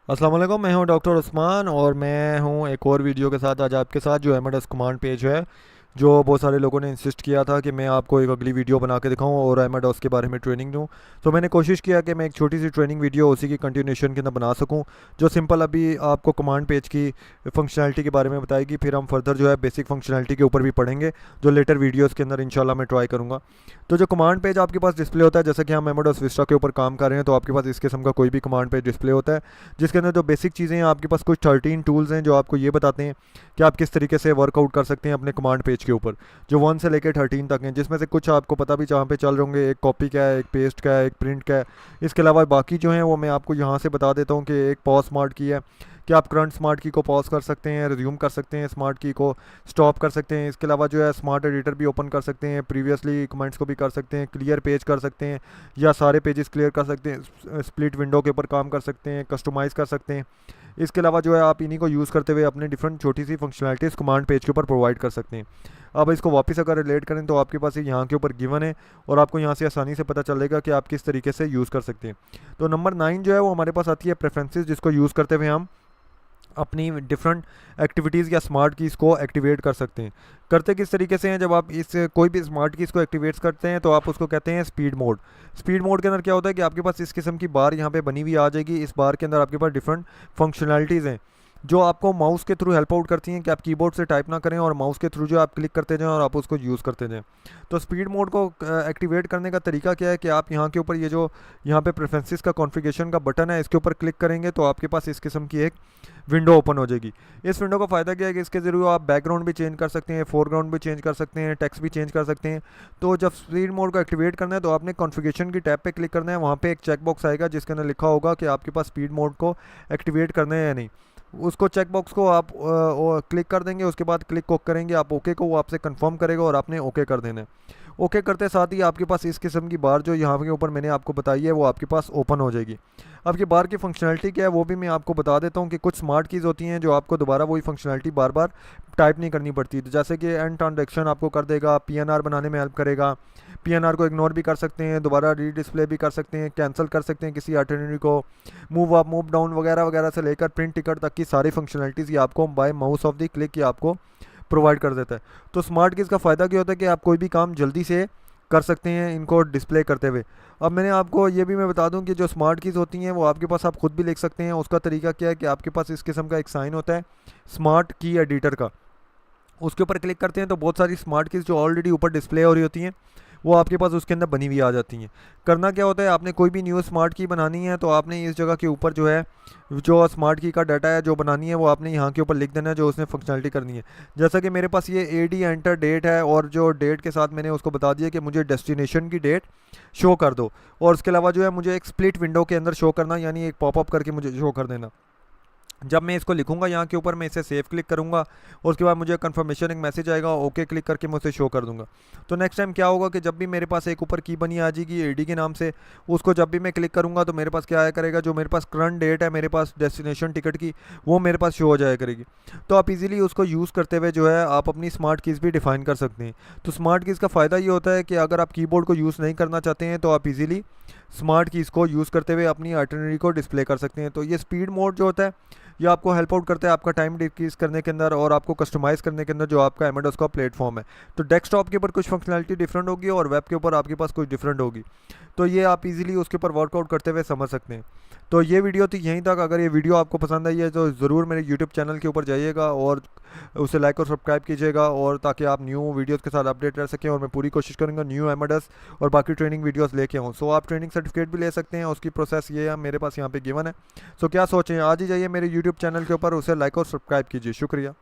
अस्सलाम वालेकुम, मैं हूं डॉक्टर उस्मान और मैं हूं एक और वीडियो के साथ आज आपके साथ। जो एमएडएस कमांड पेज है, जो बहुत सारे लोगों ने इंसिस्ट किया था कि मैं आपको एक अगली वीडियो बना के दिखाऊं और एमएडएस के बारे में ट्रेनिंग दूं। तो मैंने कोशिश किया कि मैं एक छोटी सी ट्रेनिंग वीडियो उसी की कंटिन्यूशन के अंदर बना सकूं, जो सिंपल अभी आपको कमांड पेज की फंक्शनैलिटी के बारे में बताएगी। फिर हम फर्दर जो है बेसिक फंक्शनैलिटी के ऊपर भी पढ़ेंगे, जो लेटर वीडियोज़ के अंदर इंशाल्लाह मैं ट्राई करूँगा। तो जो कमांड पेज आपके पास डिस्प्ले होता है, जैसे कि हम एमएडएस विस्टा के ऊपर काम कर रहे हैं, तो आपके पास इस किस्म का कोई भी कमांड पेज डिस्प्ले होता है, जिसके अंदर जो बेसिक चीज़ें हैं, आपके पास कुछ 13 टूल्स हैं जो आपको ये बताते हैं कि आप किस तरीके से वर्कआउट कर सकते हैं अपने कमांड पेज के ऊपर, जो 1 से लेकर 13 तक हैं, जिसमें से कुछ आपको पता भी जहाँ पे चल रहे होंगे। एक कॉपी का है, एक पेस्ट का है, एक प्रिंट का है। इसके अलावा बाकी जो हैं वो मैं आपको यहाँ से बता देता हूँ कि एक पॉज स्मार्ट की है कि आप करंट स्मार्ट की को पॉज कर सकते हैं, रिज्यूम कर सकते हैं, स्मार्ट की को स्टॉप कर सकते हैं। इसके अलावा जो है स्मार्ट एडिटर भी ओपन कर सकते हैं, प्रीवियसली कमेंट्स को भी कर सकते हैं, क्लियर पेज कर सकते हैं या सारे पेजेस क्लियर कर सकते हैं, स्प्लिट विंडो के ऊपर काम कर सकते हैं, कस्टमाइज़ कर सकते हैं। इसके अलावा जो है आप इन्हीं को यूज़ करते हुए अपने डिफरेंट छोटी सी फंक्शनलिटीज़ कमांड पेज के ऊपर प्रोवाइड कर सकते हैं। अब इसको वापस अगर रिलेट करें तो आपके पास यहाँ के ऊपर गिवन है और आपको यहाँ से आसानी से पता चलेगा कि आप किस तरीके से यूज़ कर सकते हैं। तो नंबर 9 जो है वो हमारे पास आती है प्रेफरेंसेस, जिसको यूज़ करते हुए हम अपनी डिफरेंट एक्टिविटीज़ या स्मार्ट कीज़ को एक्टिवेट कर सकते हैं। करते किस तरीके से हैं, जब आप इस कोई भी स्मार्ट कीज़ को एक्टिवेट करते हैं तो आप उसको कहते हैं स्पीड मोड। स्पीड मोड के अंदर क्या होता है कि आपके पास इस किस्म की बार यहाँ पे बनी हुई आ जाएगी। इस बार के अंदर आपके पास डिफरेंट फंक्शनैलिटीज़ हैं जो आपको माउस के थ्रू हेल्प आउट करती हैं कि आप कीबोर्ड से टाइप ना करें और माउस के थ्रू जो आप क्लिक करते जाएं और आप उसको यूज़ करते जाएं। तो स्पीड मोड को एक्टिवेट करने का तरीका क्या है कि आप यहाँ के ऊपर ये जो यहाँ पे प्रेफरेंसेस का कॉन्फ़िगरेशन का बटन है, इसके ऊपर क्लिक करेंगे तो आपके पास इस किस्म की एक विंडो ओपन हो जाएगी। इस विंडो का फ़ायदा क्या है कि इसके ज़रिए आप बैकग्राउंड भी चेंज कर सकते हैं, फोरग्राउंड भी चेंज कर सकते हैं, टेक्स्ट भी चेंज कर सकते हैं। तो जब स्पीड मोड को एक्टिवेट करना है तो आपने कॉन्फ़िगरेशन की टैब पे क्लिक करना है। वहाँ पे एक चेक बॉक्स आएगा जिसके अंदर लिखा होगा कि आपके पास स्पीड मोड को एक्टिवेट करना है या नहीं। उसको चेक बॉक्स को आप क्लिक कर देंगे। उसके बाद क्लिक को करेंगे आप ओके को, वो आपसे कंफर्म करेगा और आपने ओके कर देना है। ओके करते साथ ही आपके पास इस किस्म की बार जो यहाँ के ऊपर मैंने आपको बताई है वो आपके पास ओपन हो जाएगी। अब ये बार की फंक्शनैलिटी क्या है वो भी मैं आपको बता देता हूँ कि कुछ स्मार्ट कीज़ होती हैं जो आपको दोबारा वही फंक्शनैलिटी बार बार टाइप नहीं करनी पड़ती। तो जैसे कि एंड ट्रांजेक्शन आपको कर देगा, पीएनआर बनाने में हेल्प करेगा, पीएनआर को इग्नोर भी कर सकते हैं, दोबारा रीडिस्प्ले भी कर सकते हैं, कैंसिल कर सकते हैं किसी आइटनरी को, मूव अप मूव डाउन वगैरह वगैरह से लेकर प्रिंट टिकट तक की सारी फंक्शनैलिटीज़ ये आपको by mouse of the click ये आपको प्रोवाइड कर देता है। तो स्मार्ट कीज़ का फ़ायदा क्या होता है कि आप कोई भी काम जल्दी से कर सकते हैं इनको डिस्प्ले करते हुए। अब मैंने आपको ये भी मैं बता दूं कि जो स्मार्ट कीज़ होती हैं वो आपके पास आप खुद भी लिख सकते हैं। उसका तरीका क्या है कि आपके पास इस किस्म का एक साइन होता है स्मार्ट की एडिटर का, उसके ऊपर क्लिक करते हैं तो बहुत सारी स्मार्ट कीज़ जो ऑलरेडी ऊपर डिस्प्ले हो रही होती हैं वो आपके पास उसके अंदर बनी हुई आ जाती हैं। करना क्या होता है, आपने कोई भी न्यू स्मार्ट की बनानी है तो आपने इस जगह के ऊपर जो है जो स्मार्ट की का डाटा है जो बनानी है वो आपने यहाँ के ऊपर लिख देना है जो उसने फंक्शनलिटी करनी है। जैसा कि मेरे पास ये AD एंटर डेट है और जो डेट के साथ मैंने उसको बता दिया कि मुझे डेस्टिनेशन की डेट शो कर दो, और उसके अलावा जो है मुझे एक स्प्लिट विंडो के अंदर शो करना, यानी एक पॉपअप करके मुझे शो कर देना। जब मैं इसको लिखूंगा यहाँ के ऊपर मैं इसे सेव क्लिक करूँगा और उसके बाद मुझे कंफर्मेशन एक मैसेज आएगा, ओके क्लिक करके मैं उसे शो कर दूंगा। तो नेक्स्ट टाइम क्या होगा कि जब भी मेरे पास एक ऊपर की बनी आ जाएगी AD के नाम से, उसको जब भी मैं क्लिक करूँगा तो मेरे पास क्या आया करेगा, जो मेरे पास करंट डेट है मेरे पास डेस्टिनेशन टिकट की वो मेरे पास शो हो जाया करेगी। तो आप इजीली उसको यूज़ करते हुए जो है आप अपनी स्मार्ट कीज़ भी डिफाइन कर सकते हैं। तो स्मार्ट कीज़ का फ़ायदा ये होता है कि अगर आप कीबोर्ड को यूज़ नहीं करना चाहते हैं तो आप इजीली स्मार्ट कीज़ को यूज़ करते हुए अपनी आइटनरी को डिस्प्ले कर सकते हैं। तो ये स्पीड मोड जो होता है ये आपको हेल्प आउट करता है आपका टाइम डिक्रीज करने के अंदर और आपको कस्टमाइज़ करने के अंदर जो आपका एमएडएस का प्लेटफॉर्म है। तो डेस्कटॉप के ऊपर कुछ फंक्शनलिटी डिफरेंट होगी और वेब के ऊपर आपके पास कुछ डिफरेंट होगी। तो ये आप इजीली उसके ऊपर वर्कआउट करते हुए समझ सकते हैं। तो ये वीडियो थी यहीं तक। अगर ये वीडियो आपको पसंद आई है तो ज़रूर मेरे यूट्यूब चैनल के ऊपर जाइएगा और उसे लाइक और सब्सक्राइब कीजिएगा, और ताकि आप न्यू वीडियोज़ के साथ अपडेट रह सकें। और मैं पूरी कोशिश करूँगा न्यू एमएडएस और बाकी ट्रेनिंग वीडियोज़ लेके आऊँ। सो आप ट्रेनिंग सर्टिफिकेट भी ले सकते हैं, उसकी प्रोसेस ये है मेरे पास यहाँ पे गिवन है। सो क्या सोचें, आज ही जाइए मेरे यूट्यूब चैनल के ऊपर, उसे लाइक और सब्सक्राइब कीजिए। शुक्रिया।